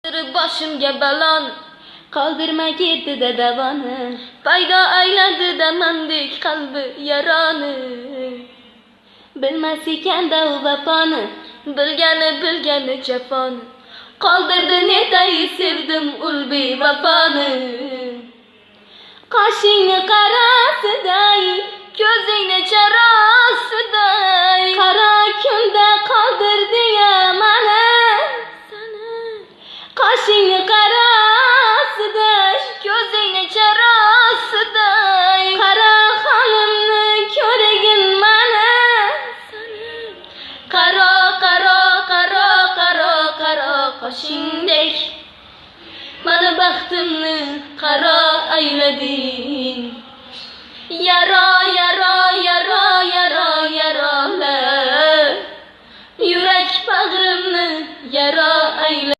Boshimga balon qoldirma ketdi-da davoni, paydo ayladi-da mendek qalbi yaroni. Bilmas ekan-da u vafoni, bilgani jafoni, qoldirdi netay sevdim ul bevafoni. Qoshingni qarasiday, ko'zingni charosiday, qara kunda qoldirdi-ya mani. Qoshingni qarasiday, ko'zingni charosiday, qara holimni ko'rgin mani. Qaro qoshingdek mani baxtimni qaro aylading. Yaro